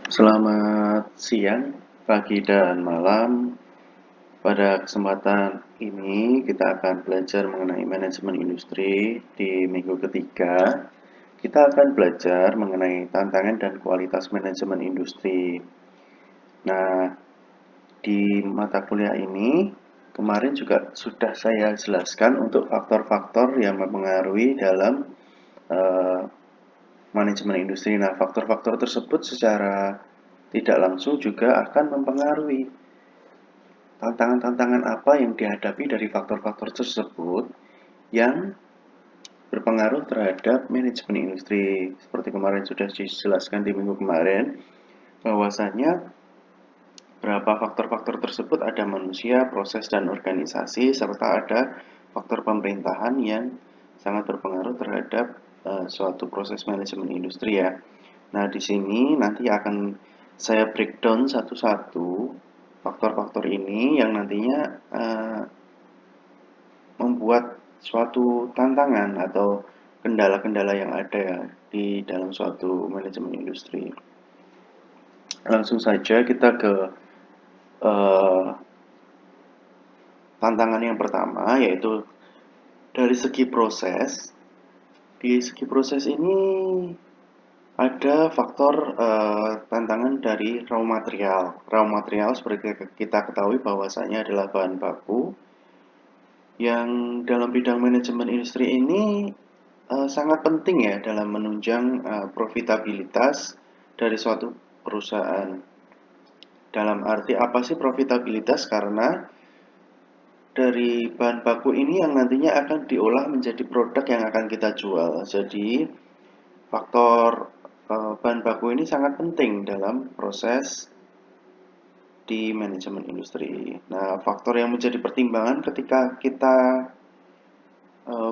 Selamat siang, pagi, dan malam. Pada kesempatan ini, kita akan belajar mengenai manajemen industri di minggu ketiga. Kita akan belajar mengenai tantangan dan kualitas manajemen industri. Nah, di mata kuliah ini, kemarin juga sudah saya jelaskan untuk faktor-faktor yang mempengaruhi dalam eh, manajemen industri. Nah, faktor-faktor tersebut secara tidak langsung juga akan mempengaruhi tantangan-tantangan apa yang dihadapi dari faktor-faktor tersebut yang berpengaruh terhadap manajemen industri. Seperti kemarin sudah dijelaskan di minggu kemarin, bahwasanya berapa faktor-faktor tersebut ada manusia, proses, dan organisasi, serta ada faktor pemerintahan yang sangat berpengaruh terhadap suatu proses manajemen industri ya. Nah, di sini nanti akan saya breakdown satu-satu faktor-faktor ini yang nantinya membuat suatu tantangan atau kendala-kendala yang ada di dalam suatu manajemen industri. Langsung saja kita ke eh, tantangan yang pertama, yaitu dari segi proses. Di segi proses ini ada faktor tantangan dari raw material. Raw material seperti kita ketahui bahwasanya adalah bahan baku yang dalam bidang manajemen industri ini sangat penting ya dalam menunjang profitabilitas dari suatu perusahaan. Dalam arti apa sih profitabilitas? Karena dari bahan baku ini yang nantinya akan diolah menjadi produk yang akan kita jual. Jadi faktor bahan baku ini sangat penting dalam proses di manajemen industri. Nah, faktor yang menjadi pertimbangan ketika kita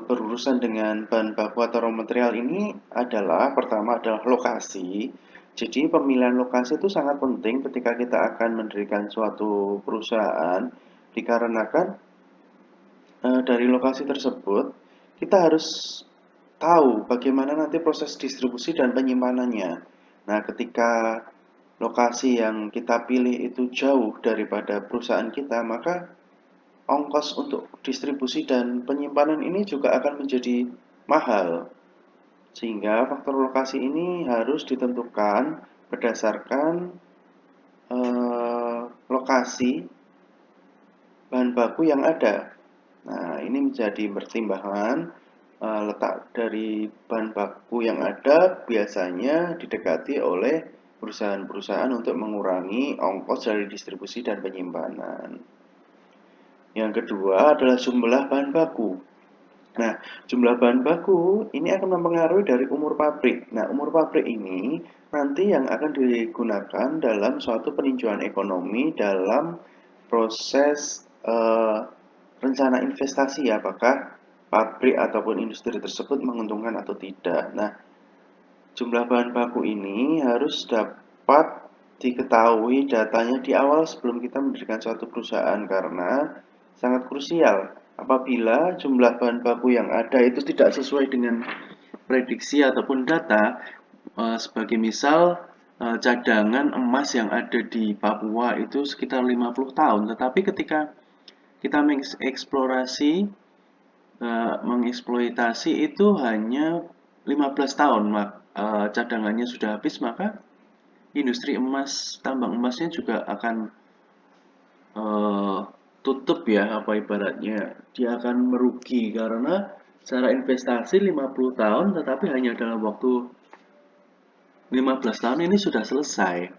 berurusan dengan bahan baku atau raw material ini adalah pertama adalah lokasi. Jadi pemilihan lokasi itu sangat penting ketika kita akan mendirikan suatu perusahaan dikarenakan dari lokasi tersebut kita harus tahu bagaimana nanti proses distribusi dan penyimpanannya. Nah, ketika lokasi yang kita pilih itu jauh daripada perusahaan kita, maka ongkos untuk distribusi dan penyimpanan ini juga akan menjadi mahal. Sehingga faktor lokasi ini harus ditentukan berdasarkan lokasi bahan baku yang ada. Nah, ini menjadi pertimbangan letak dari bahan baku yang ada biasanya didekati oleh perusahaan-perusahaan untuk mengurangi ongkos dari distribusi dan penyimpanan. Yang kedua adalah jumlah bahan baku. Nah, jumlah bahan baku ini akan mempengaruhi dari umur pabrik. Nah, umur pabrik ini nanti yang akan digunakan dalam suatu peninjauan ekonomi dalam proses rencana investasi, apakah pabrik ataupun industri tersebut menguntungkan atau tidak. Nah, jumlah bahan baku ini harus dapat diketahui datanya di awal sebelum kita mendirikan suatu perusahaan karena sangat krusial. Apabila jumlah bahan baku yang ada itu tidak sesuai dengan prediksi ataupun data, sebagai misal cadangan emas yang ada di Papua itu sekitar 50 tahun, tetapi ketika kita mengeksplorasi, mengeksploitasi itu hanya 15 tahun, cadangannya sudah habis, maka industri emas, tambang emasnya juga akan tutup ya, apa ibaratnya, dia akan merugi karena secara investasi 50 tahun tetapi hanya dalam waktu 15 tahun ini sudah selesai.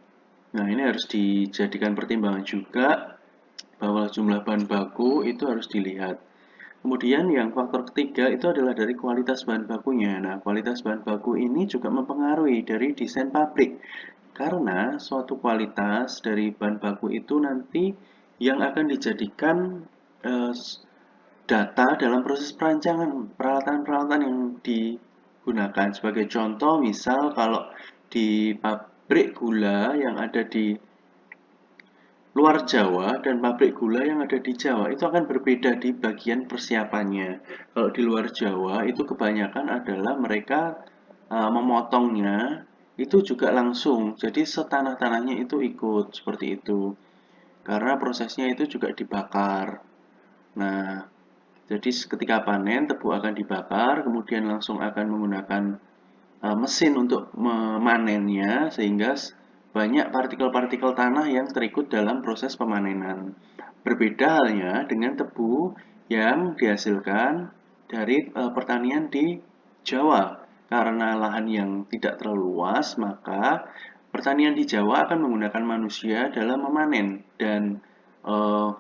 Nah, ini harus dijadikan pertimbangan juga bahwa jumlah bahan baku itu harus dilihat. Kemudian yang faktor ketiga itu adalah dari kualitas bahan bakunya. Nah, kualitas bahan baku ini juga mempengaruhi dari desain pabrik. Karena suatu kualitas dari bahan baku itu nanti yang akan dijadikan eh, data dalam proses perancangan peralatan-peralatan yang digunakan. Sebagai contoh, misal kalau di pabrik gula yang ada di luar Jawa dan pabrik gula yang ada di Jawa itu akan berbeda di bagian persiapannya. Kalau di luar Jawa itu kebanyakan adalah mereka memotongnya itu juga langsung. Jadi setanah-tanahnya itu ikut seperti itu. Karena prosesnya itu juga dibakar. Nah, jadi ketika panen tebu akan dibakar, kemudian langsung akan menggunakan mesin untuk memanennya sehingga banyak partikel-partikel tanah yang terikut dalam proses pemanenan. Berbeda halnya dengan tebu yang dihasilkan dari pertanian di Jawa. Karena lahan yang tidak terlalu luas, maka pertanian di Jawa akan menggunakan manusia dalam memanen dan eh,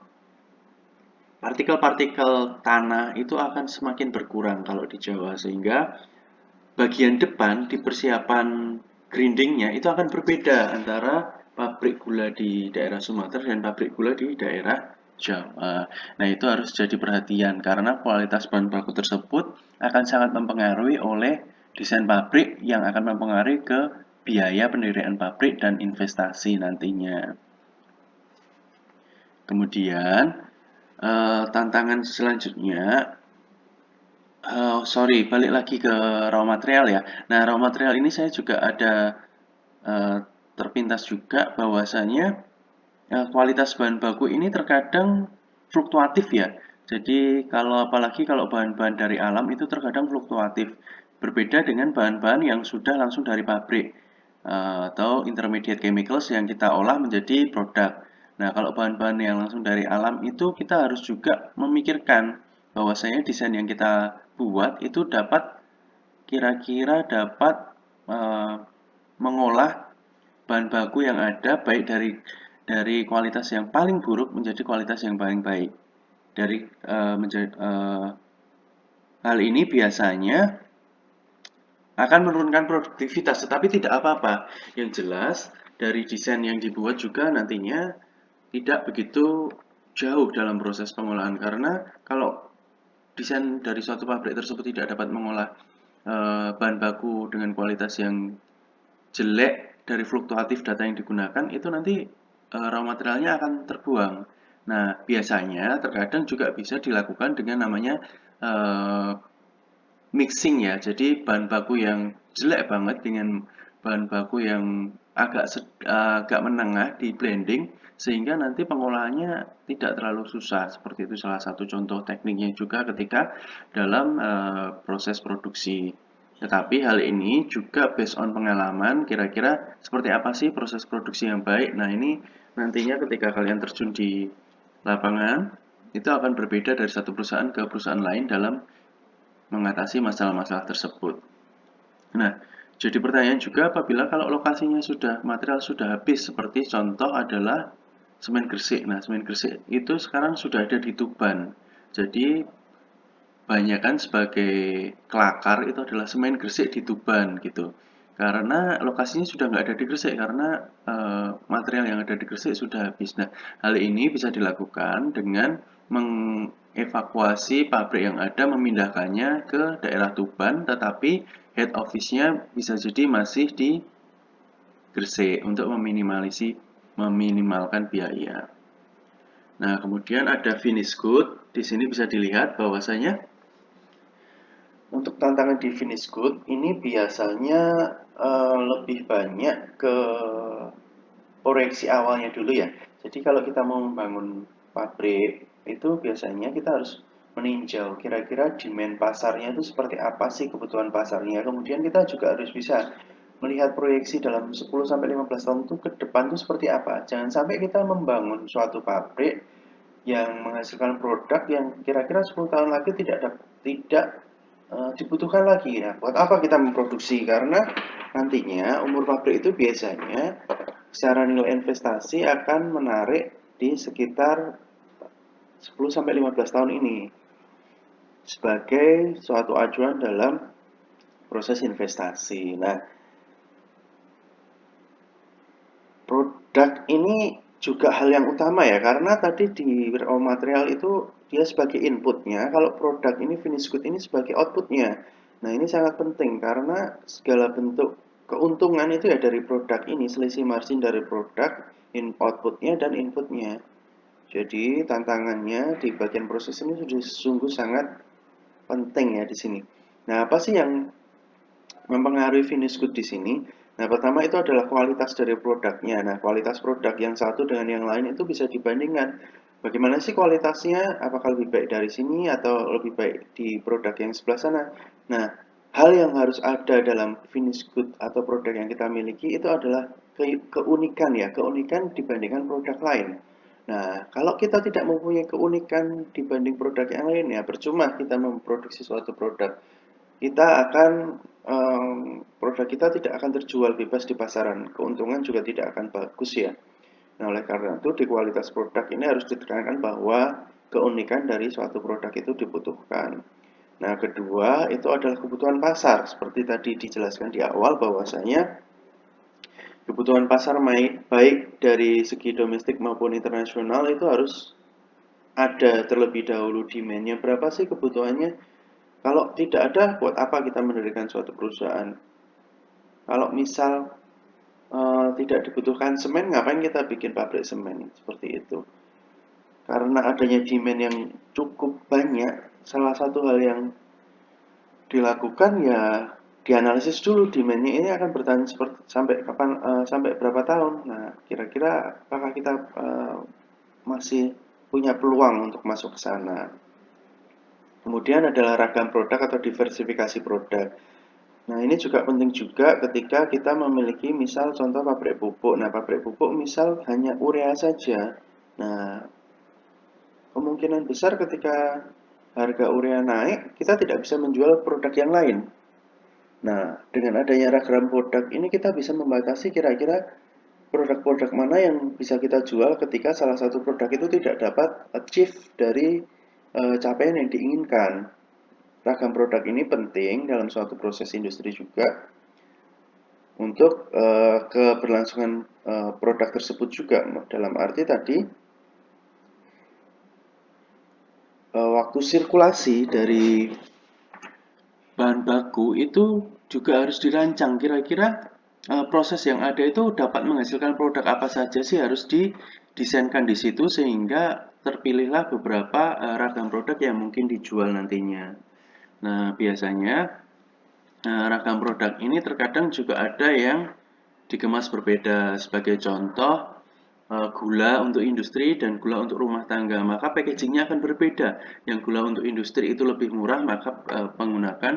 partikel-partikel tanah itu akan semakin berkurang kalau di Jawa sehingga bagian depan di persiapan grindingnya itu akan berbeda antara pabrik gula di daerah Sumatera dan pabrik gula di daerah Jawa. Nah, itu harus jadi perhatian karena kualitas bahan baku tersebut akan sangat mempengaruhi oleh desain pabrik yang akan mempengaruhi ke biaya pendirian pabrik dan investasi nantinya. Kemudian, tantangan selanjutnya, sorry, balik lagi ke raw material ya. Nah, raw material ini saya juga ada eh, terpintas juga bahwasanya kualitas bahan baku ini terkadang fluktuatif ya. Jadi kalau apalagi kalau bahan-bahan dari alam itu terkadang fluktuatif. Berbeda dengan bahan-bahan yang sudah langsung dari pabrik atau intermediate chemicals yang kita olah menjadi produk. Nah, kalau bahan-bahan yang langsung dari alam itu kita harus juga memikirkan bahwasanya desain yang kita buat itu dapat kira-kira dapat eh, mengolah bahan baku yang ada baik dari kualitas yang paling buruk menjadi kualitas yang paling baik. Dari hal ini biasanya akan menurunkan produktivitas, tetapi tidak apa-apa. Yang jelas dari desain yang dibuat juga nantinya tidak begitu jauh dalam proses pengolahan karena kalau desain dari suatu pabrik tersebut tidak dapat mengolah bahan baku dengan kualitas yang jelek dari fluktuatif data yang digunakan itu nanti raw materialnya akan terbuang. Nah, biasanya terkadang juga bisa dilakukan dengan namanya uh, mixing ya. Jadi bahan baku yang jelek banget dengan bahan baku yang agak menengah di blending sehingga nanti pengolahannya tidak terlalu susah. Seperti itu salah satu contoh tekniknya juga ketika dalam proses produksi. Tetapi hal ini juga based on pengalaman, kira-kira seperti apa sih proses produksi yang baik. Nah, ini nantinya ketika kalian terjun di lapangan, itu akan berbeda dari satu perusahaan ke perusahaan lain dalam mengatasi masalah-masalah tersebut. Nah, jadi pertanyaan juga apabila kalau lokasinya sudah material sudah habis, seperti contoh adalah semen Gresik. Nah, semen Gresik itu sekarang sudah ada di Tuban. Jadi banyakan sebagai kelakar itu adalah semen Gresik di Tuban gitu. Karena lokasinya sudah nggak ada di Gresik karena material yang ada di Gresik sudah habis. Nah, hal ini bisa dilakukan dengan mengevakuasi pabrik yang ada, memindahkannya ke daerah Tuban, tetapi head office-nya bisa jadi masih di Gresik untuk meminimalkan biaya. Nah, kemudian ada finish good. Di sini bisa dilihat bahwasanya untuk tantangan di finish good ini biasanya lebih banyak ke proyeksi awalnya dulu ya. Jadi kalau kita mau membangun pabrik itu biasanya kita harus meninjau kira-kira demand pasarnya itu seperti apa sih kebutuhan pasarnya. Kemudian kita juga harus bisa melihat proyeksi dalam 10 sampai 15 tahun itu ke depan itu seperti apa. Jangan sampai kita membangun suatu pabrik yang menghasilkan produk yang kira-kira 10 tahun lagi tidak dibutuhkan lagi. Nah, buat apa kita memproduksi? Karena nantinya umur pabrik itu biasanya secara nilai investasi akan menarik di sekitar 10 sampai 15 tahun ini sebagai suatu acuan dalam proses investasi. Nah, produk ini juga hal yang utama ya, karena tadi di raw material itu dia sebagai inputnya, kalau produk ini finish good ini sebagai outputnya. Nah, ini sangat penting karena segala bentuk keuntungan itu ya dari produk ini, selisih margin dari produk, outputnya dan inputnya. Jadi tantangannya di bagian proses ini sudah sungguh sangat penting ya di sini. Nah, apa sih yang mempengaruhi finish good di sini? Nah, pertama itu adalah kualitas dari produknya. Nah, kualitas produk yang satu dengan yang lain itu bisa dibandingkan. Bagaimana sih kualitasnya? Apakah lebih baik dari sini atau lebih baik di produk yang sebelah sana? Nah, hal yang harus ada dalam finish good atau produk yang kita miliki itu adalah keunikan ya, keunikan dibandingkan produk lain. Nah, kalau kita tidak mempunyai keunikan dibanding produk yang lain ya percuma kita memproduksi suatu produk. Kita akan produk kita tidak akan terjual bebas di pasaran. Keuntungan juga tidak akan bagus ya. Nah, oleh karena itu di kualitas produk ini harus ditekankan bahwa keunikan dari suatu produk itu dibutuhkan. Nah, kedua itu adalah kebutuhan pasar. Seperti tadi dijelaskan di awal bahwasanya kebutuhan pasar baik dari segi domestik maupun internasional itu harus ada terlebih dahulu demand-nya berapa sih kebutuhannya. Kalau tidak ada, buat apa kita mendirikan suatu perusahaan? Kalau misal tidak dibutuhkan semen, ngapain kita bikin pabrik semen? Seperti itu. Karena adanya demand yang cukup banyak, salah satu hal yang dilakukan ya dianalisis dulu demandnya ini akan bertahan seperti sampai kapan, sampai berapa tahun. Nah, kira-kira apakah kita masih punya peluang untuk masuk ke sana? Kemudian adalah ragam produk atau diversifikasi produk. Nah, ini juga penting juga ketika kita memiliki misal contoh pabrik pupuk. Nah, pabrik pupuk misal hanya urea saja. Nah, kemungkinan besar ketika harga urea naik, kita tidak bisa menjual produk yang lain. Nah, dengan adanya ragam produk ini kita bisa membatasi kira-kira produk-produk mana yang bisa kita jual ketika salah satu produk itu tidak dapat achieve dari capaian yang diinginkan. Ragam produk ini penting dalam suatu proses industri juga untuk keberlangsungan produk tersebut juga. Dalam arti tadi waktu sirkulasi dari bahan baku itu juga harus dirancang. Kira-kira proses yang ada itu dapat menghasilkan produk apa saja sih, harus didesainkan di situ sehingga terpilihlah beberapa ragam produk yang mungkin dijual nantinya. Nah, biasanya ragam produk ini terkadang juga ada yang dikemas berbeda. Sebagai contoh, gula untuk industri dan gula untuk rumah tangga, maka packagingnya akan berbeda. Yang gula untuk industri itu lebih murah, maka menggunakan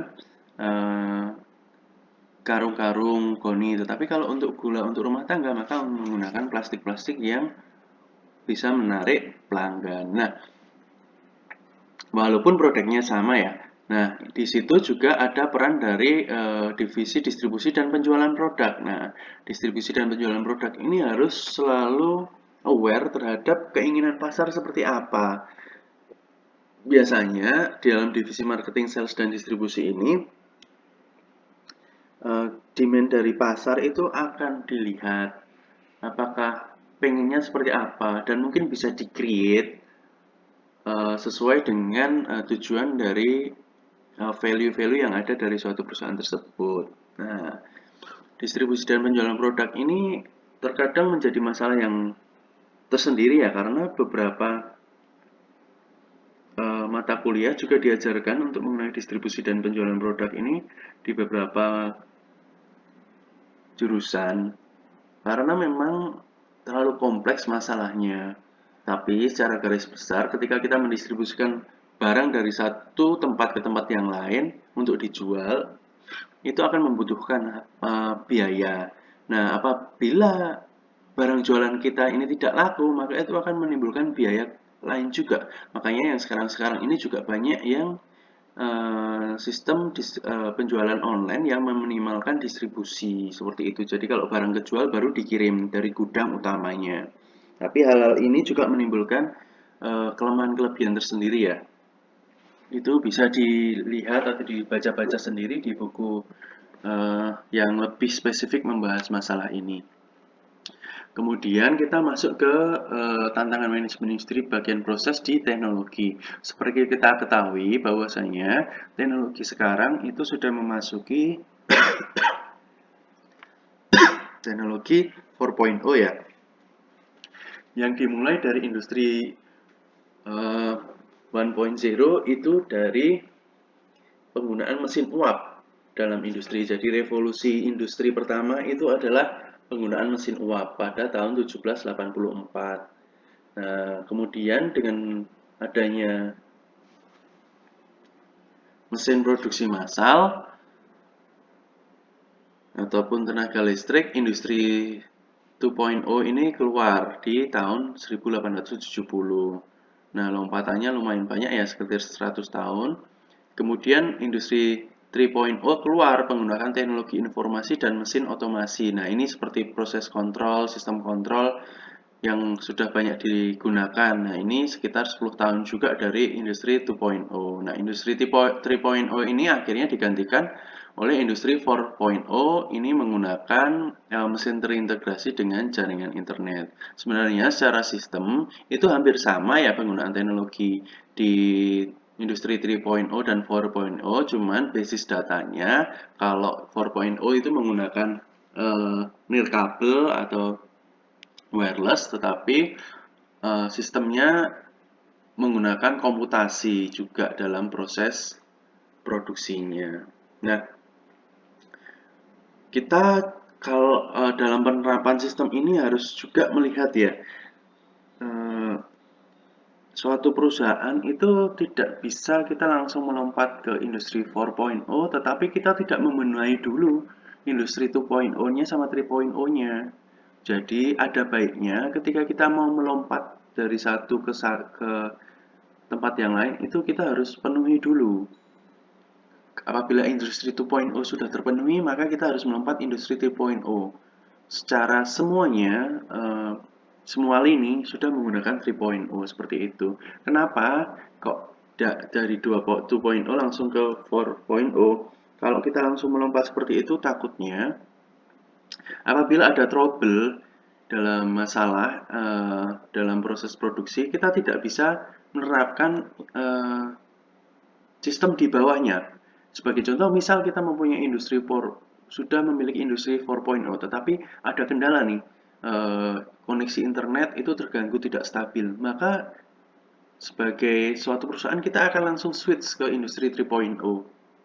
karung-karung goni. Tetapi kalau untuk gula untuk rumah tangga, maka menggunakan plastik-plastik yang bisa menarik pelanggan. Nah, walaupun produknya sama ya. Nah, di situ juga ada peran dari divisi distribusi dan penjualan produk. Nah, distribusi dan penjualan produk ini harus selalu aware terhadap keinginan pasar seperti apa. Biasanya di dalam divisi marketing, sales, dan distribusi ini demand dari pasar itu akan dilihat apakah pengennya seperti apa dan mungkin bisa di-create sesuai dengan tujuan dari value-value yang ada dari suatu perusahaan tersebut. Nah, distribusi dan penjualan produk ini terkadang menjadi masalah yang tersendiri ya, karena beberapa mata kuliah juga diajarkan untuk mengenai distribusi dan penjualan produk ini di beberapa jurusan, karena memang terlalu kompleks masalahnya. Tapi secara garis besar ketika kita mendistribusikan barang dari satu tempat ke tempat yang lain untuk dijual, itu akan membutuhkan biaya. Nah, apabila barang jualan kita ini tidak laku, maka itu akan menimbulkan biaya lain juga. Makanya yang sekarang-sekarang ini juga banyak yang sistem penjualan online yang meminimalkan distribusi seperti itu. Jadi kalau barang kejual baru dikirim dari gudang utamanya. Tapi hal-hal ini juga menimbulkan kelemahan-kelebihan tersendiri ya. Itu bisa dilihat atau dibaca-baca sendiri di buku yang lebih spesifik membahas masalah ini. Kemudian kita masuk ke tantangan manajemen industri bagian proses di teknologi. Seperti kita ketahui bahwasanya teknologi sekarang itu sudah memasuki teknologi 4.0 ya. Yang dimulai dari industri 1.0 itu dari penggunaan mesin uap dalam industri. Jadi revolusi industri pertama itu adalah penggunaan mesin uap pada tahun 1784. Nah, kemudian dengan adanya mesin produksi massal ataupun tenaga listrik, industri 2.0 ini keluar di tahun 1870. Nah, lompatannya lumayan banyak ya, sekitar 100 tahun. Kemudian industri 3.0 keluar menggunakan teknologi informasi dan mesin otomasi. Nah, ini seperti proses kontrol, sistem kontrol yang sudah banyak digunakan. Nah, ini sekitar 10 tahun juga dari industri 2.0. Nah, industri 3.0 ini akhirnya digantikan oleh industri 4.0 ini menggunakan mesin terintegrasi dengan jaringan internet. Sebenarnya secara sistem itu hampir sama ya penggunaan teknologi di industri 3.0 dan 4.0, cuman basis datanya kalau 4.0 itu menggunakan nirkabel atau wireless, tetapi sistemnya menggunakan komputasi juga dalam proses produksinya. Nah, kita kalau dalam penerapan sistem ini harus juga melihat ya, suatu perusahaan itu tidak bisa kita langsung melompat ke industri 4.0, tetapi kita tidak memenuhi dulu industri 2.0-nya sama 3.0-nya. Jadi ada baiknya ketika kita mau melompat dari satu ke tempat yang lain, itu kita harus penuhi dulu. Apabila industri 2.0 sudah terpenuhi, maka kita harus melompat industri 3.0. Secara semuanya, semua lini sudah menggunakan 3.0 seperti itu. Kenapa kok dari 2.0 langsung ke 4.0? Kalau kita langsung melompat seperti itu, takutnya apabila ada trouble dalam masalah dalam proses produksi, kita tidak bisa menerapkan sistem di bawahnya. Sebagai contoh, misal kita mempunyai industri 4, sudah memiliki industri 4.0, tetapi ada kendala nih, koneksi internet itu terganggu tidak stabil, maka sebagai suatu perusahaan kita akan langsung switch ke industri 3.0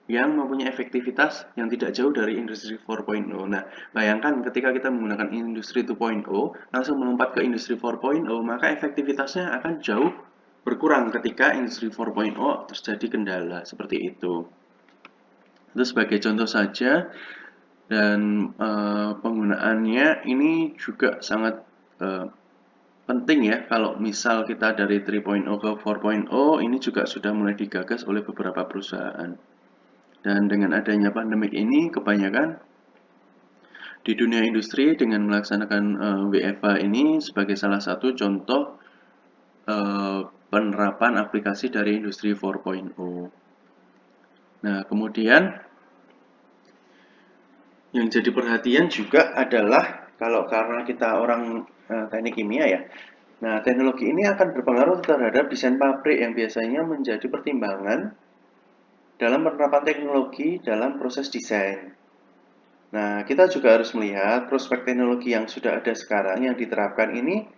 yang mempunyai efektivitas yang tidak jauh dari industri 4.0. Nah, bayangkan ketika kita menggunakan industri 2.0 langsung melompat ke industri 4.0, maka efektivitasnya akan jauh berkurang ketika industri 4.0 terjadi kendala seperti itu. Itu sebagai contoh saja, dan penggunaannya ini juga sangat penting ya. Kalau misal kita dari 3.0 ke 4.0, ini juga sudah mulai digagas oleh beberapa perusahaan. Dan dengan adanya pandemik ini, kebanyakan di dunia industri dengan melaksanakan WFH ini sebagai salah satu contoh penerapan aplikasi dari industri 4.0. Nah, kemudian yang jadi perhatian juga adalah kalau karena kita orang teknik kimia ya. Nah, teknologi ini akan berpengaruh terhadap desain pabrik yang biasanya menjadi pertimbangan dalam penerapan teknologi dalam proses desain. Nah, kita juga harus melihat prospek teknologi yang sudah ada sekarang yang diterapkan ini,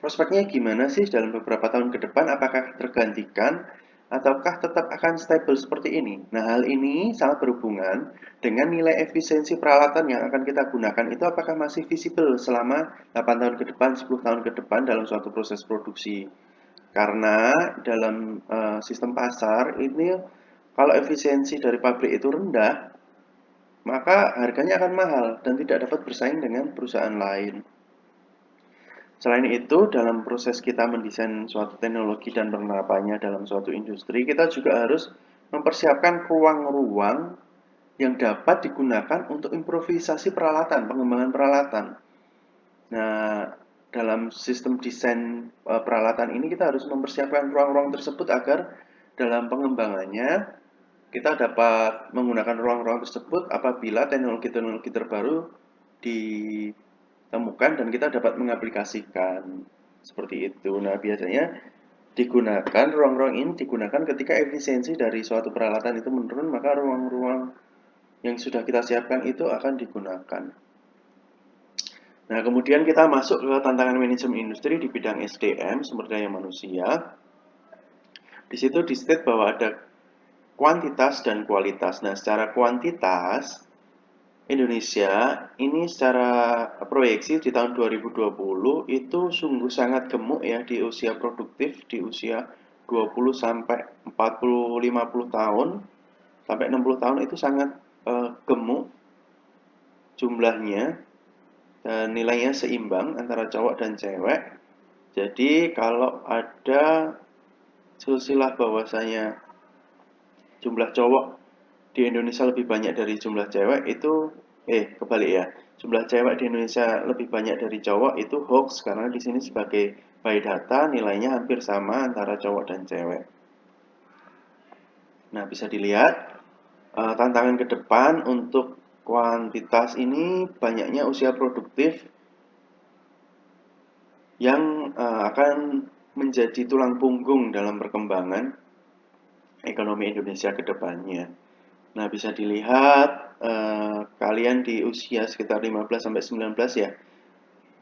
prospeknya gimana sih dalam beberapa tahun ke depan, apakah tergantikan ataukah tetap akan stabil seperti ini. Nah, hal ini sangat berhubungan dengan nilai efisiensi peralatan yang akan kita gunakan itu apakah masih visible selama 8 tahun ke depan, 10 tahun ke depan dalam suatu proses produksi. Karena dalam sistem pasar ini kalau efisiensi dari pabrik itu rendah, maka harganya akan mahal dan tidak dapat bersaing dengan perusahaan lain. Selain itu, dalam proses kita mendesain suatu teknologi dan penerapannya dalam suatu industri, kita juga harus mempersiapkan ruang-ruang yang dapat digunakan untuk improvisasi peralatan, pengembangan peralatan. Nah, dalam sistem desain peralatan ini kita harus mempersiapkan ruang-ruang tersebut agar dalam pengembangannya kita dapat menggunakan ruang-ruang tersebut apabila teknologi-teknologi terbaru ditemukan dan kita dapat mengaplikasikan seperti itu. Nah, biasanya digunakan ruang-ruang ini digunakan ketika efisiensi dari suatu peralatan itu menurun, maka ruang-ruang yang sudah kita siapkan itu akan digunakan. Nah, kemudian kita masuk ke tantangan manajemen industri di bidang SDM, sumber daya manusia. Di situ di state bahwa ada kuantitas dan kualitas. Nah, secara kuantitas, Indonesia ini secara proyeksi di tahun 2020 itu sungguh sangat gemuk ya di usia produktif, di usia 20 sampai 40 50 tahun sampai 60 tahun itu sangat gemuk jumlahnya dan nilainya seimbang antara cowok dan cewek. Jadi kalau ada silsilah bahwasanya jumlah cowok di Indonesia lebih banyak dari jumlah cewek itu kebalik ya. Jumlah cewek di Indonesia lebih banyak dari cowok itu hoax karena di sini sebagai by data nilainya hampir sama antara cowok dan cewek. Nah, bisa dilihat tantangan ke depan untuk kuantitas ini banyaknya usia produktif yang akan menjadi tulang punggung dalam perkembangan ekonomi Indonesia ke depannya. Nah, bisa dilihat kalian di usia sekitar 15 sampai 19 ya.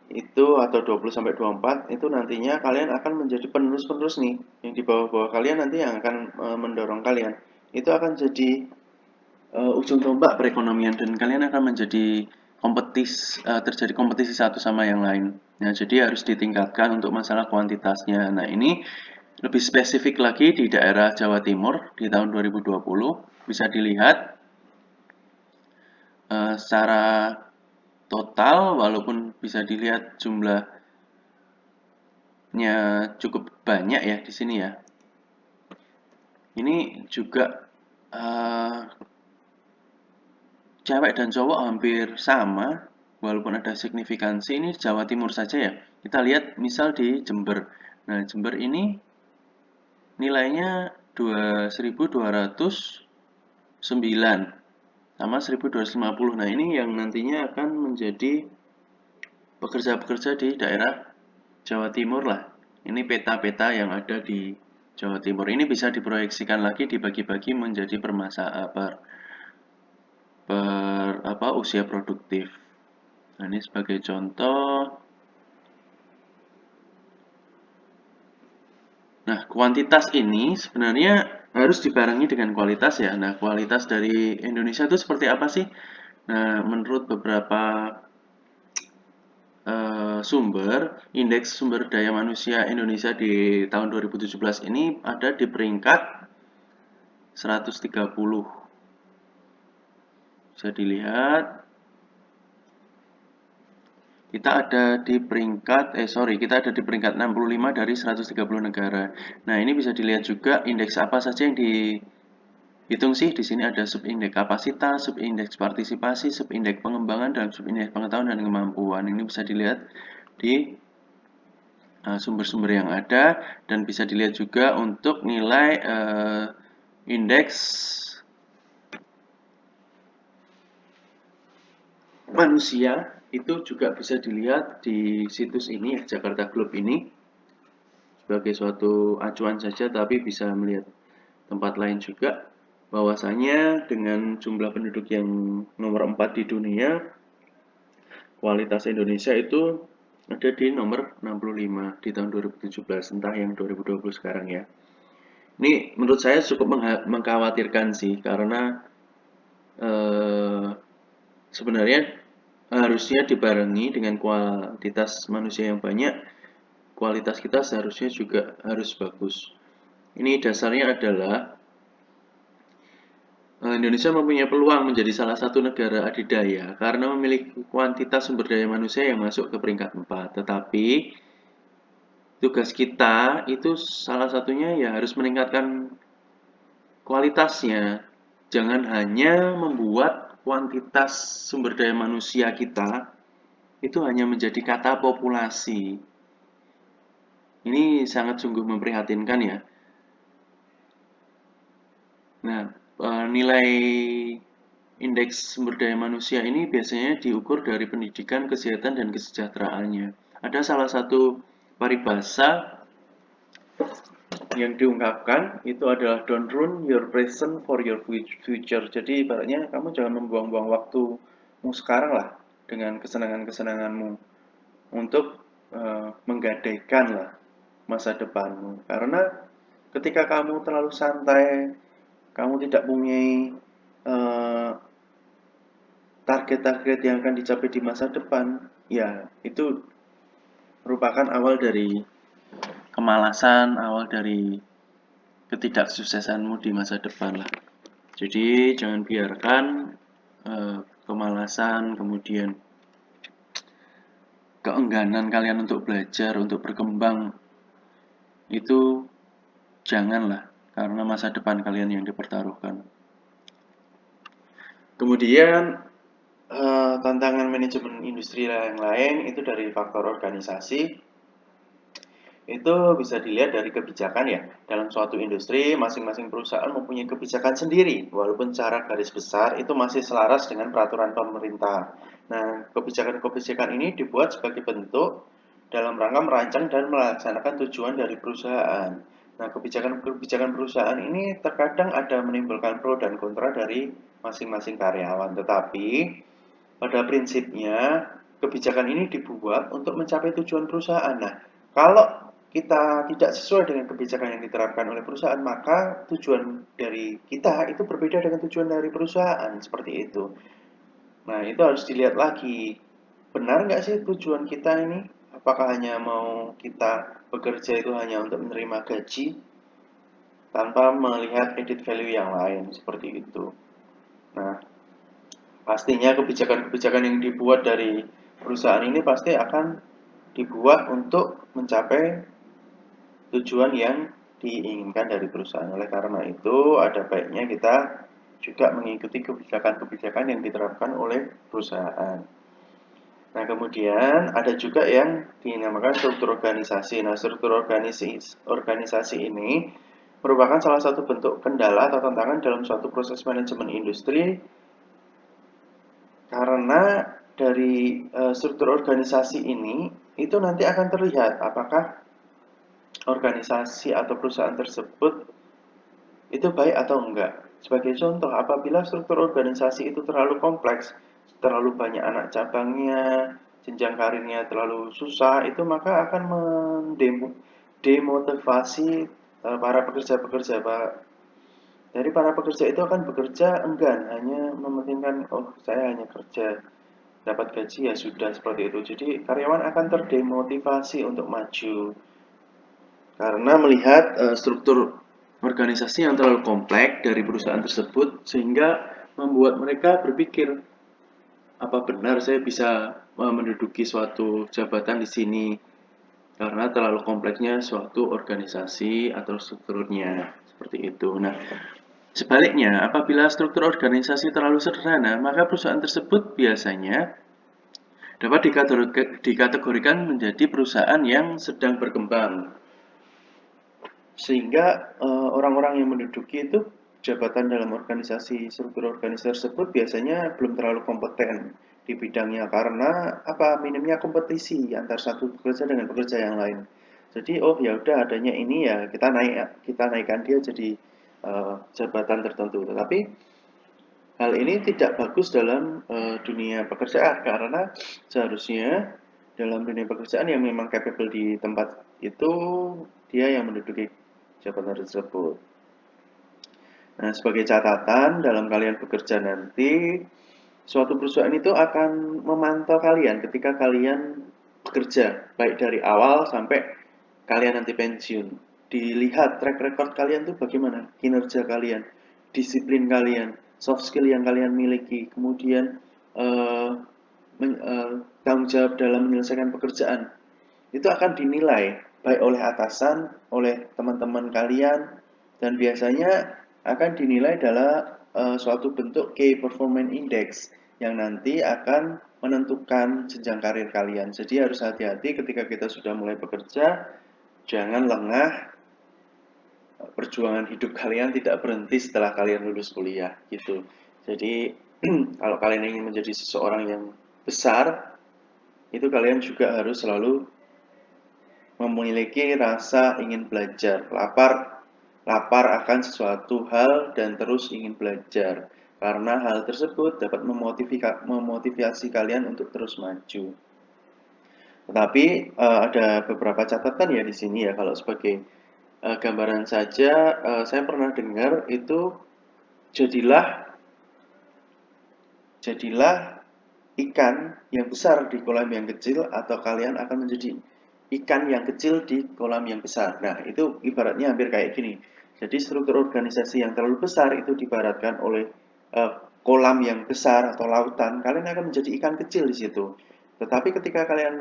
Itu atau 20 sampai 24 itu nantinya kalian akan menjadi penerus-penerus nih. Yang di bawah-bawah kalian nanti yang akan mendorong kalian. Itu akan jadi ujung tombak perekonomian dan kalian akan menjadi terjadi kompetisi satu sama yang lain. Nah, jadi harus ditingkatkan untuk masalah kuantitasnya. Nah, ini lebih spesifik lagi di daerah Jawa Timur di tahun 2020 bisa dilihat secara total walaupun bisa dilihat jumlahnya cukup banyak ya di sini ya. Ini juga cewek dan cowok hampir sama walaupun ada signifikansi. Ini Jawa Timur saja ya. Kita lihat misal di Jember. Nah, Jember ini nilainya 1209 sama 1250. Nah, ini yang nantinya akan menjadi pekerja-pekerja di daerah Jawa Timur lah. Ini peta-peta yang ada di Jawa Timur. Ini bisa diproyeksikan lagi dibagi-bagi menjadi usia produktif. Nah, ini sebagai contoh. Nah, kuantitas ini sebenarnya harus dibarengi dengan kualitas ya. Nah, kualitas dari Indonesia itu seperti apa sih? Nah, menurut beberapa sumber, indeks sumber daya manusia Indonesia di tahun 2017 ini ada di peringkat 130. Bisa dilihat kita ada di peringkat 65 dari 130 negara. Nah, ini bisa dilihat juga indeks apa saja yang dihitung sih. Di sini ada subindeks kapasitas, subindeks partisipasi, subindeks pengembangan, dan subindeks pengetahuan dan kemampuan. Ini bisa dilihat di sumber-sumber yang ada dan bisa dilihat juga untuk nilai indeks manusia itu juga bisa dilihat di situs ini ya, Jakarta Globe ini sebagai suatu acuan saja, tapi bisa melihat tempat lain juga bahwasanya dengan jumlah penduduk yang nomor 4 di dunia, kualitas Indonesia itu ada di nomor 65 di tahun 2017, entah yang 2020 sekarang ya. Ini menurut saya cukup mengkhawatirkan sih, karena sebenarnya harusnya dibarengi dengan kuantitas manusia yang banyak, kualitas kita seharusnya juga harus bagus. Ini dasarnya adalah Indonesia mempunyai peluang menjadi salah satu negara adidaya karena memiliki kuantitas sumber daya manusia yang masuk ke peringkat 4. Tetapi tugas kita itu salah satunya ya harus meningkatkan kualitasnya. Jangan hanya membuat kuantitas sumber daya manusia kita itu hanya menjadi kata populasi. Ini sangat sungguh memprihatinkan ya. Nah, nilai indeks sumber daya manusia ini biasanya diukur dari pendidikan, kesehatan, dan kesejahteraannya. Ada salah satu paribasa yang diungkapkan itu adalah don't ruin your present for your future. Jadi ibaratnya kamu jangan membuang-buang waktumu sekarang lah dengan kesenangan-kesenanganmu untuk menggadaikan lah masa depanmu. Karena ketika kamu terlalu santai, kamu tidak mempunyai target-target yang akan dicapai di masa depan, ya itu merupakan awal dari kemalasan, awal dari ketidaksuksesanmu di masa depan lah. Jadi jangan biarkan kemalasan, kemudian keengganan kalian untuk belajar, untuk berkembang, itu janganlah, karena masa depan kalian yang dipertaruhkan. Kemudian tantangan manajemen industri yang lain itu dari faktor organisasi. Itu bisa dilihat dari kebijakan ya. Dalam suatu industri, masing-masing perusahaan mempunyai kebijakan sendiri, walaupun secara garis besar itu masih selaras dengan peraturan pemerintah. Nah, kebijakan-kebijakan ini dibuat sebagai bentuk dalam rangka merancang dan melaksanakan tujuan dari perusahaan. Nah, kebijakan-kebijakan perusahaan ini terkadang ada menimbulkan pro dan kontra dari masing-masing karyawan. Tetapi, pada prinsipnya, kebijakan ini dibuat untuk mencapai tujuan perusahaan. Nah, kalau kita tidak sesuai dengan kebijakan yang diterapkan oleh perusahaan, maka tujuan dari kita itu berbeda dengan tujuan dari perusahaan, seperti itu. Nah, itu harus dilihat lagi. Benar nggak sih tujuan kita ini? Apakah hanya mau kita bekerja itu hanya untuk menerima gaji, tanpa melihat added value yang lain, seperti itu. Nah, pastinya kebijakan-kebijakan yang dibuat dari perusahaan ini pasti akan dibuat untuk mencapai tujuan yang diinginkan dari perusahaan. Oleh karena itu, ada baiknya kita juga mengikuti kebijakan-kebijakan yang diterapkan oleh perusahaan. Nah, kemudian ada juga yang dinamakan struktur organisasi. Nah, struktur organisasi ini merupakan salah satu bentuk kendala atau tantangan dalam suatu proses manajemen industri, karena dari struktur organisasi ini itu nanti akan terlihat apakah organisasi atau perusahaan tersebut itu baik atau enggak. Sebagai contoh, apabila struktur organisasi itu terlalu kompleks, terlalu banyak anak cabangnya, jenjang karirnya terlalu susah, itu maka akan mendemotivasi para pekerja-pekerja. Dari para pekerja itu akan bekerja enggan, hanya mementingkan, oh saya hanya kerja, dapat gaji ya sudah, seperti itu. Jadi karyawan akan terdemotivasi untuk maju karena melihat struktur organisasi yang terlalu kompleks dari perusahaan tersebut, sehingga membuat mereka berpikir, apa benar saya bisa menduduki suatu jabatan di sini karena terlalu kompleksnya suatu organisasi atau strukturnya, seperti itu. Nah, sebaliknya, apabila struktur organisasi terlalu sederhana, maka perusahaan tersebut biasanya dapat dikategorikan menjadi perusahaan yang sedang berkembang, sehingga orang-orang yang menduduki itu jabatan dalam struktur organisasi tersebut biasanya belum terlalu kompeten di bidangnya, karena apa, minimnya kompetisi antar satu pekerja dengan pekerja yang lain. Jadi oh ya udah, adanya ini ya kita naikkan dia jadi jabatan tertentu. Tetapi hal ini tidak bagus dalam dunia pekerjaan, karena seharusnya dalam dunia pekerjaan yang memang capable di tempat itu, dia yang menduduki jabatan tersebut. Nah, sebagai catatan dalam kalian bekerja nanti, suatu perusahaan itu akan memantau kalian ketika kalian bekerja, baik dari awal sampai kalian nanti pensiun. Dilihat track record kalian tuh bagaimana, kinerja kalian, disiplin kalian, soft skill yang kalian miliki, kemudian eh, tanggung jawab dalam menyelesaikan pekerjaan. Itu akan dinilai baik oleh atasan, oleh teman-teman kalian, dan biasanya akan dinilai dalam suatu bentuk Key Performance Index yang nanti akan menentukan jenjang karir kalian. Jadi harus hati-hati ketika kita sudah mulai bekerja, jangan lengah, perjuangan hidup kalian tidak berhenti setelah kalian lulus kuliah gitu. Jadi kalau kalian ingin menjadi seseorang yang besar, itu kalian juga harus selalu memiliki rasa ingin belajar, lapar akan sesuatu hal dan terus ingin belajar. Karena hal tersebut dapat memotivasi kalian untuk terus maju. Tetapi ada beberapa catatan ya di sini ya, kalau sebagai gambaran saja, saya pernah dengar itu jadilah ikan yang besar di kolam yang kecil, atau kalian akan menjadi ikan yang kecil di kolam yang besar. Nah, itu ibaratnya hampir kayak gini. Jadi struktur organisasi yang terlalu besar itu diibaratkan oleh kolam yang besar atau lautan, kalian akan menjadi ikan kecil di situ. Tetapi ketika kalian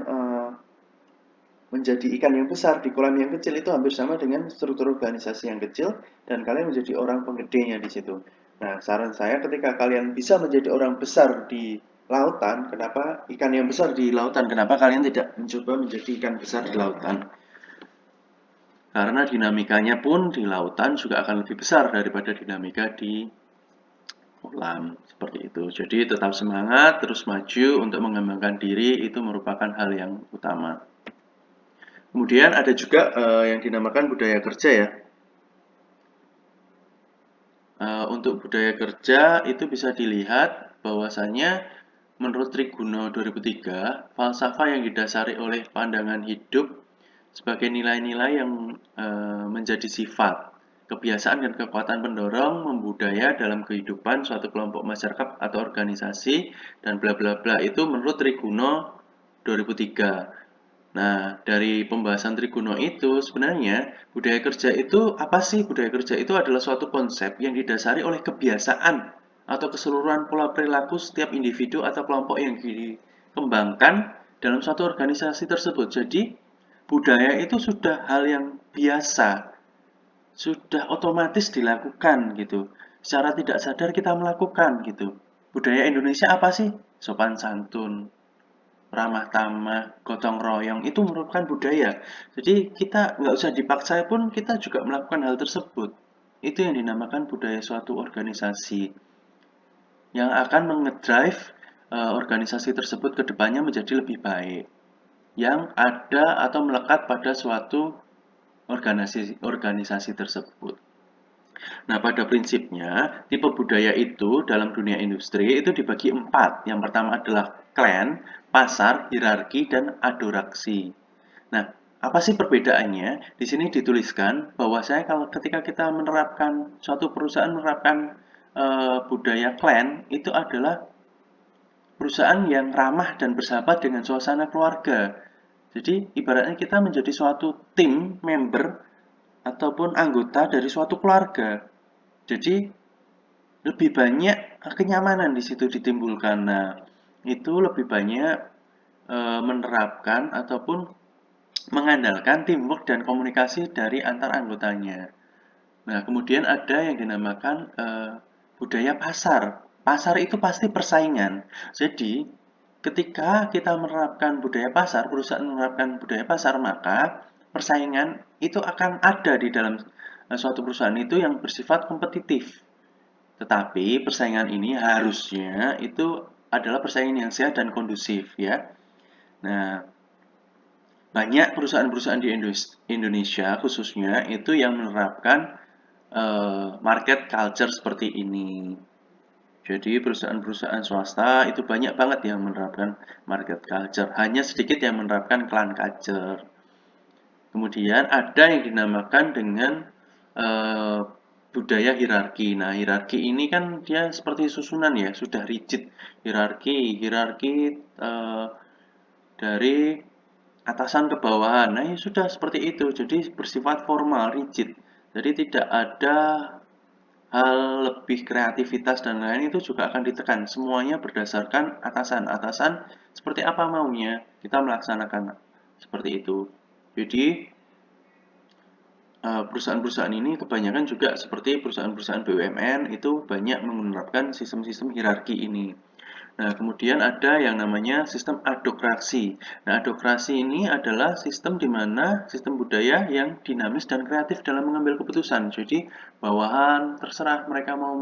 menjadi ikan yang besar di kolam yang kecil, itu hampir sama dengan struktur organisasi yang kecil, dan kalian menjadi orang penggedenya di situ. Nah, saran saya ketika kalian bisa menjadi orang besar di lautan, kenapa ikan yang besar di lautan, kenapa kalian tidak mencoba menjadi ikan besar di lautan? Karena dinamikanya pun di lautan juga akan lebih besar daripada dinamika di kolam, seperti itu. Jadi tetap semangat, terus maju untuk mengembangkan diri, itu merupakan hal yang utama. Kemudian ada juga yang dinamakan budaya kerja ya. Untuk budaya kerja itu bisa dilihat bahwasannya menurut Triguno 2003, falsafah yang didasari oleh pandangan hidup sebagai nilai-nilai yang menjadi sifat, kebiasaan dan kekuatan pendorong membudaya dalam kehidupan suatu kelompok masyarakat atau organisasi dan bla bla bla, itu menurut Triguno 2003. Nah, dari pembahasan Triguno itu sebenarnya budaya kerja itu apa sih? Budaya kerja itu adalah suatu konsep yang didasari oleh kebiasaan atau keseluruhan pola perilaku setiap individu atau kelompok yang dikembangkan dalam suatu organisasi tersebut. Jadi, budaya itu sudah hal yang biasa, sudah otomatis dilakukan gitu. Secara tidak sadar kita melakukan gitu. Budaya Indonesia apa sih? Sopan santun, ramah tamah, gotong royong, itu merupakan budaya. Jadi kita nggak usah dipaksa pun kita juga melakukan hal tersebut. Itu yang dinamakan budaya suatu organisasi yang akan mengedrive organisasi tersebut ke depannya menjadi lebih baik. Yang ada atau melekat pada suatu organisasi tersebut. Nah, pada prinsipnya, tipe budaya itu dalam dunia industri itu dibagi 4. Yang pertama adalah clan, pasar, hierarki, dan adoraksi. Nah, apa sih perbedaannya? Di sini dituliskan bahwa saya kalau ketika kita menerapkan suatu perusahaan menerapkan budaya clan, itu adalah perusahaan yang ramah dan bersahabat dengan suasana keluarga. Jadi, ibaratnya kita menjadi suatu tim member ataupun anggota dari suatu keluarga. Jadi lebih banyak kenyamanan di situ ditimbulkan. Nah, itu lebih banyak menerapkan ataupun mengandalkan teamwork dan komunikasi dari antar anggotanya. Nah, kemudian ada yang dinamakan budaya pasar. Pasar itu pasti persaingan. Jadi, ketika kita menerapkan budaya pasar, perusahaan menerapkan budaya pasar, maka persaingan itu akan ada di dalam suatu perusahaan itu yang bersifat kompetitif. Tetapi persaingan ini harusnya itu adalah persaingan yang sehat dan kondusif ya. Nah, banyak perusahaan-perusahaan di Indonesia khususnya itu yang menerapkan market culture seperti ini. Jadi perusahaan-perusahaan swasta itu banyak banget yang menerapkan market culture. Hanya sedikit yang menerapkan clan culture. Kemudian ada yang dinamakan dengan budaya hierarki. Nah, hierarki ini kan dia seperti susunan ya, sudah rigid. Hierarki dari atasan ke bawahan. Nah, ya sudah seperti itu. Jadi bersifat formal, rigid. Jadi tidak ada hal lebih kreativitas dan lain itu juga akan ditekan. Semuanya berdasarkan atasan. Atasan seperti apa maunya, kita melaksanakan seperti itu. Jadi perusahaan-perusahaan ini kebanyakan juga seperti perusahaan-perusahaan BUMN itu banyak menerapkan sistem-sistem hierarki ini. Nah, kemudian ada yang namanya sistem adokrasi. Nah, adokrasi ini adalah sistem di mana sistem budaya yang dinamis dan kreatif dalam mengambil keputusan. Jadi, bawahan terserah mereka mau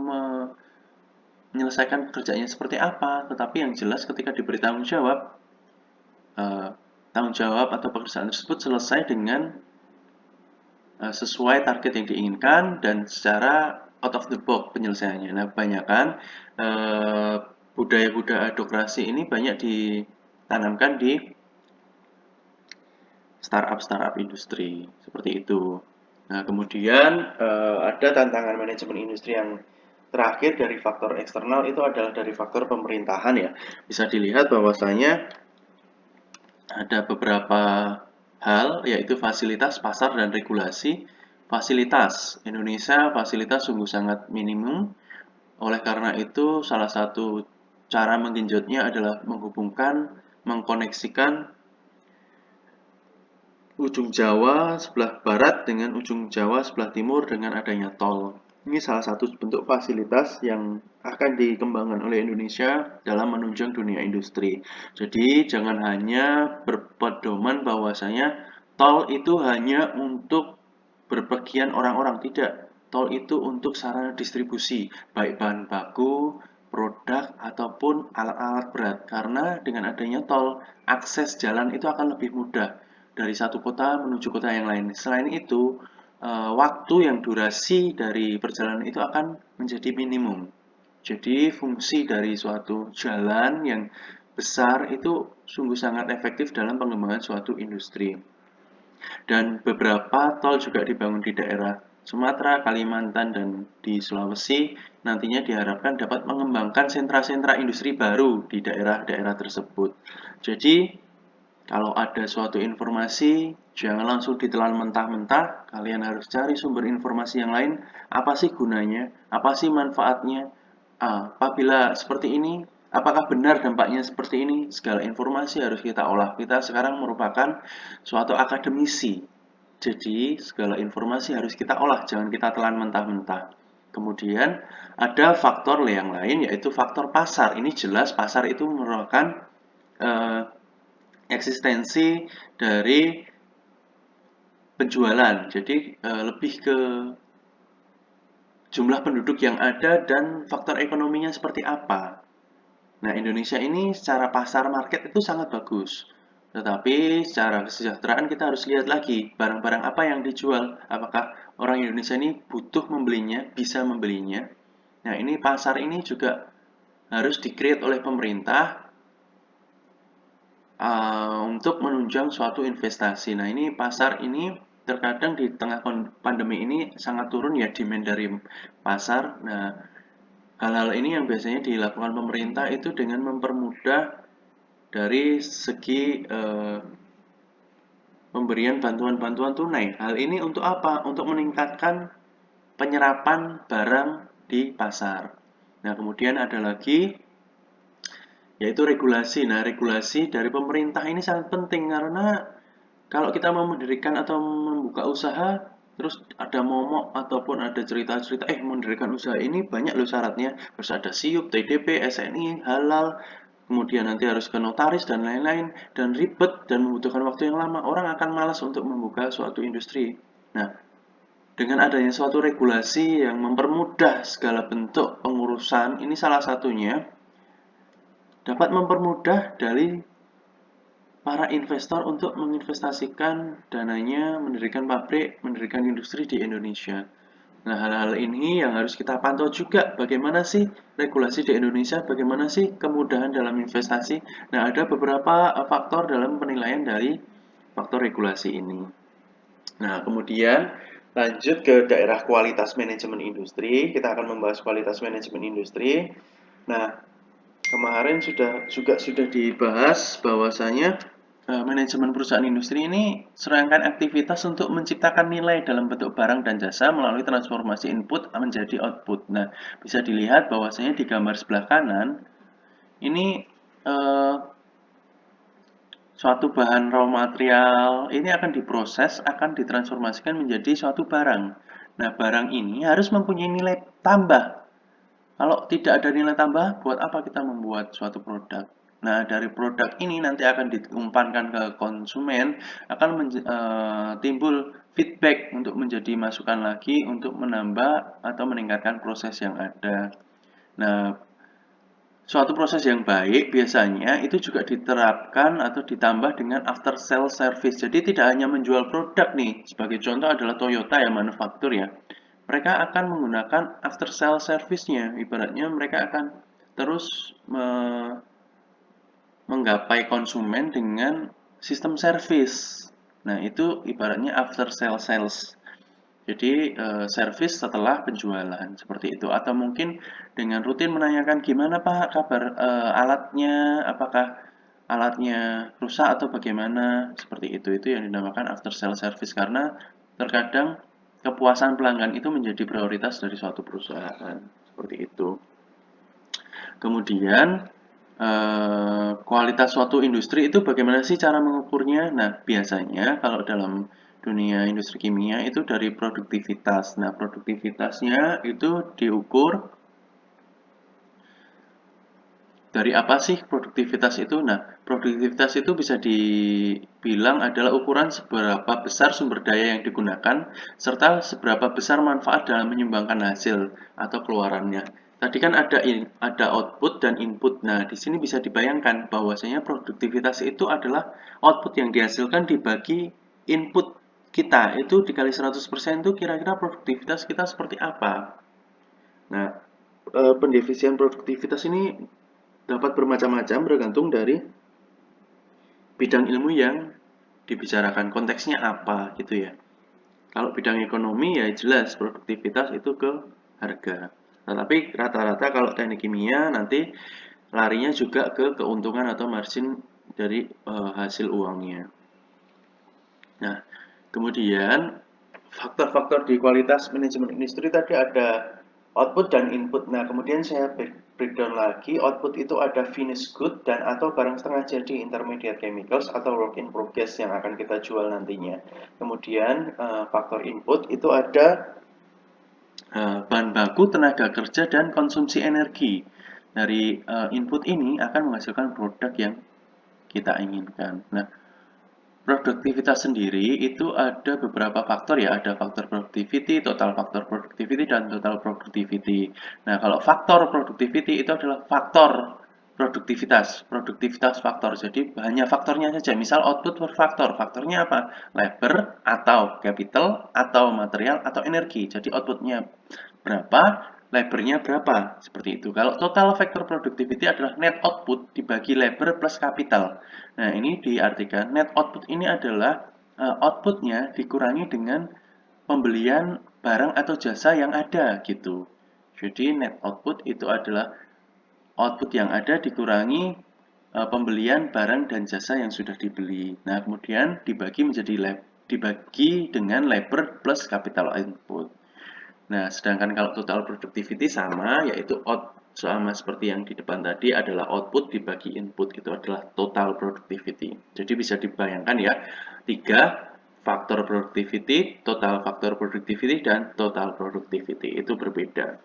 menyelesaikan pekerjaannya seperti apa, tetapi yang jelas ketika diberi tanggung jawab atau pekerjaan tersebut selesai dengan sesuai target yang diinginkan dan secara out of the box penyelesaiannya. Nah, kebanyakan budaya-budaya adokrasi ini banyak ditanamkan di startup industri seperti itu. Nah, kemudian ada tantangan manajemen industri yang terakhir dari faktor eksternal itu adalah dari faktor pemerintahan ya. Bisa dilihat bahwasanya ada beberapa hal yaitu fasilitas, pasar, dan regulasi. Fasilitas Indonesia fasilitas sungguh sangat minimum. Oleh karena itu, salah satu cara menggenjotnya adalah menghubungkan, mengkoneksikan ujung Jawa sebelah barat dengan ujung Jawa sebelah timur dengan adanya tol. Ini salah satu bentuk fasilitas yang akan dikembangkan oleh Indonesia dalam menunjang dunia industri. Jadi jangan hanya berpedoman bahwasanya tol itu hanya untuk berpergian orang-orang, tidak. Tol itu untuk sarana distribusi, baik bahan baku, produk, ataupun alat-alat berat. Karena dengan adanya tol, akses jalan itu akan lebih mudah dari satu kota menuju kota yang lain. Selain itu, waktu yang durasi dari perjalanan itu akan menjadi minimum. Jadi fungsi dari suatu jalan yang besar itu sungguh sangat efektif dalam pengembangan suatu industri. Dan beberapa tol juga dibangun di daerah Sumatera, Kalimantan, dan di Sulawesi. Nantinya diharapkan dapat mengembangkan sentra-sentra industri baru di daerah-daerah tersebut. Jadi, kalau ada suatu informasi, jangan langsung ditelan mentah-mentah. Kalian harus cari sumber informasi yang lain. Apa sih gunanya? Apa sih manfaatnya? Apabila seperti ini, apakah benar dampaknya seperti ini? Segala informasi harus kita olah. Kita sekarang merupakan suatu akademisi. Jadi, segala informasi harus kita olah, jangan kita telan mentah-mentah. Kemudian, ada faktor yang lain, yaitu faktor pasar. Ini jelas pasar itu merupakan eh, eksistensi dari penjualan. Jadi lebih ke jumlah penduduk yang ada dan faktor ekonominya seperti apa. Nah, Indonesia ini secara pasar market itu sangat bagus. Tetapi secara kesejahteraan kita harus lihat lagi barang-barang apa yang dijual. Apakah orang Indonesia ini butuh membelinya, bisa membelinya. Nah, ini pasar ini juga harus di-create oleh pemerintah untuk menunjang suatu investasi. Nah, ini pasar ini terkadang di tengah pandemi ini sangat turun ya demand dari pasar. Nah, hal-hal ini yang biasanya dilakukan pemerintah itu dengan mempermudah dari segi pemberian bantuan-bantuan tunai. Hal ini untuk apa? Untuk meningkatkan penyerapan barang di pasar. Nah, kemudian ada lagi yaitu regulasi. Nah, regulasi dari pemerintah ini sangat penting karena kalau kita mau mendirikan atau membuka usaha, terus ada momok ataupun ada cerita-cerita, mendirikan usaha ini banyak loh syaratnya. Harus ada SIUP, TDP, SNI, halal, kemudian nanti harus ke notaris dan lain-lain, dan ribet dan membutuhkan waktu yang lama. Orang akan malas untuk membuka suatu industri. Nah, dengan adanya suatu regulasi yang mempermudah segala bentuk pengurusan, ini salah satunya dapat mempermudah dari para investor untuk menginvestasikan dananya, mendirikan pabrik, mendirikan industri di Indonesia. Nah, hal-hal ini yang harus kita pantau juga. Bagaimana sih regulasi di Indonesia? Bagaimana sih kemudahan dalam investasi? Nah, ada beberapa faktor dalam penilaian dari faktor regulasi ini. Nah, kemudian lanjut ke daerah kualitas manajemen industri. Kita akan membahas kualitas manajemen industri. Nah, kemarin sudah dibahas bahwasanya manajemen perusahaan industri ini serangkaian aktivitas untuk menciptakan nilai dalam bentuk barang dan jasa melalui transformasi input menjadi output. Nah, bisa dilihat bahwasanya di gambar sebelah kanan ini eh, suatu bahan raw material ini akan diproses, akan ditransformasikan menjadi suatu barang. Nah, barang ini harus mempunyai nilai tambah. Kalau tidak ada nilai tambah, buat apa kita membuat suatu produk? Nah, dari produk ini nanti akan diumpankan ke konsumen, akan timbul feedback untuk menjadi masukan lagi untuk menambah atau meningkatkan proses yang ada. Nah, suatu proses yang baik biasanya itu juga diterapkan atau ditambah dengan after sale service. Jadi tidak hanya menjual produk nih, sebagai contoh adalah Toyota yang manufaktur ya. Mereka akan menggunakan after sale service-nya. Ibaratnya mereka akan terus menggapai konsumen dengan sistem service. Nah, itu ibaratnya after sale sales. Jadi servis setelah penjualan seperti itu, atau mungkin dengan rutin menanyakan gimana Pak kabar alatnya, apakah alatnya rusak atau bagaimana seperti itu yang dinamakan after sale service karena terkadang kepuasan pelanggan itu menjadi prioritas dari suatu perusahaan seperti itu. Kemudian kualitas suatu industri itu bagaimana sih cara mengukurnya? Nah, biasanya kalau dalam dunia industri kimia itu dari produktivitas. Nah, produktivitasnya itu diukur dari apa sih produktivitas itu? Nah, produktivitas itu bisa dibilang adalah ukuran seberapa besar sumber daya yang digunakan serta seberapa besar manfaat dalam menyumbangkan hasil atau keluarannya. Tadi kan ada output dan input. Nah, di sini bisa dibayangkan bahwasanya produktivitas itu adalah output yang dihasilkan dibagi input kita. Itu dikali 100% itu kira-kira produktivitas kita seperti apa? Nah, pendefisian produktivitas ini dapat bermacam-macam bergantung dari bidang ilmu yang dibicarakan, konteksnya apa gitu ya. Kalau bidang ekonomi ya jelas produktivitas itu ke harga. Tetapi rata-rata kalau teknik kimia nanti larinya juga ke keuntungan atau margin dari hasil uangnya. Nah, kemudian faktor-faktor di kualitas manajemen industri tadi ada output dan input. Nah, kemudian saya breakdown lagi, output itu ada finished good dan atau barang setengah jadi intermediate chemicals atau work in progress yang akan kita jual nantinya. Kemudian faktor input itu ada bahan baku, tenaga kerja, dan konsumsi energi. Dari input ini akan menghasilkan produk yang kita inginkan. Nah, produktivitas sendiri itu ada beberapa faktor ya, ada faktor productivity, total faktor productivity, dan total productivity. Nah, kalau faktor productivity itu adalah faktor produktivitas faktor. Jadi hanya faktornya saja. Misal output per faktor, faktornya apa? Labor atau capital atau material atau energi. Jadi outputnya berapa, labornya berapa, seperti itu. Kalau total factor productivity adalah net output dibagi labor plus capital. Nah, ini diartikan net output ini adalah outputnya dikurangi dengan pembelian barang atau jasa yang ada gitu. Jadi net output itu adalah output yang ada dikurangi pembelian barang dan jasa yang sudah dibeli. Nah, kemudian dibagi dengan labor plus capital input. Nah, sedangkan kalau total productivity sama, yaitu sama seperti yang di depan tadi adalah output dibagi input, itu adalah total productivity. Jadi bisa dibayangkan ya, 3 faktor productivity, total faktor productivity, dan total productivity itu berbeda.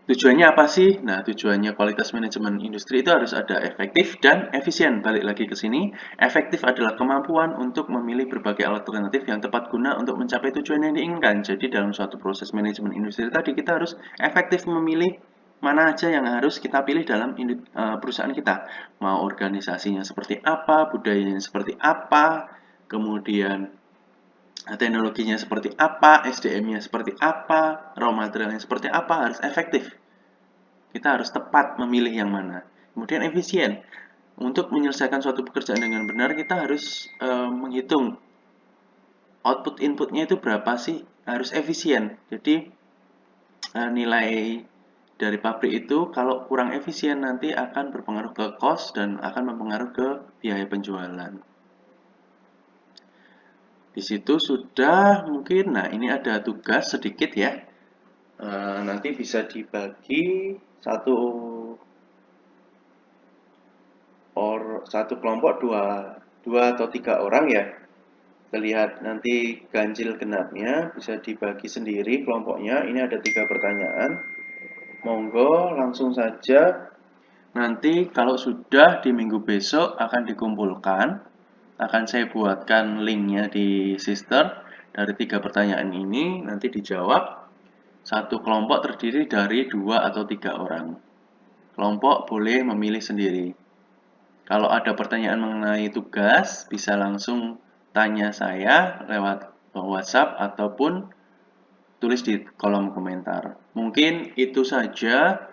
Tujuannya apa sih? Nah, tujuannya kualitas manajemen industri itu harus ada efektif dan efisien. Balik lagi ke sini, efektif adalah kemampuan untuk memilih berbagai alternatif yang tepat guna untuk mencapai tujuan yang diinginkan. Jadi dalam suatu proses manajemen industri tadi kita harus efektif memilih mana aja yang harus kita pilih dalam perusahaan kita. Mau organisasinya seperti apa, budayanya seperti apa, kemudian teknologinya seperti apa, SDM-nya seperti apa, raw materialnya seperti apa, harus efektif. Kita harus tepat memilih yang mana. Kemudian efisien. Untuk menyelesaikan suatu pekerjaan dengan benar, kita harus menghitung output inputnya itu berapa sih, harus efisien. Jadi nilai dari pabrik itu kalau kurang efisien nanti akan berpengaruh ke cost dan akan mempengaruhi ke biaya penjualan. Di situ sudah mungkin, nah ini ada tugas sedikit ya. Nanti bisa dibagi satu kelompok dua atau 3 orang ya. Kita lihat nanti ganjil genapnya bisa dibagi sendiri kelompoknya. Ini ada 3 pertanyaan. Monggo langsung saja. Nanti kalau sudah di minggu besok akan dikumpulkan. Akan saya buatkan linknya di sister. Dari 3 pertanyaan ini nanti dijawab. Satu kelompok terdiri dari 2 atau 3 orang. Kelompok boleh memilih sendiri. Kalau ada pertanyaan mengenai tugas, bisa langsung tanya saya lewat WhatsApp ataupun tulis di kolom komentar. Mungkin itu saja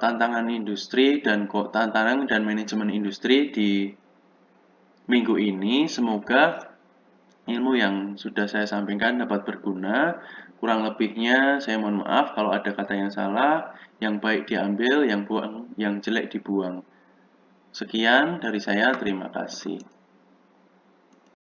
tantangan industri dan tantangan dan manajemen industri di minggu ini. Semoga ilmu yang sudah saya sampaikan dapat berguna. Kurang lebihnya saya mohon maaf kalau ada kata yang salah, yang baik diambil, yang jelek dibuang. Sekian dari saya, terima kasih.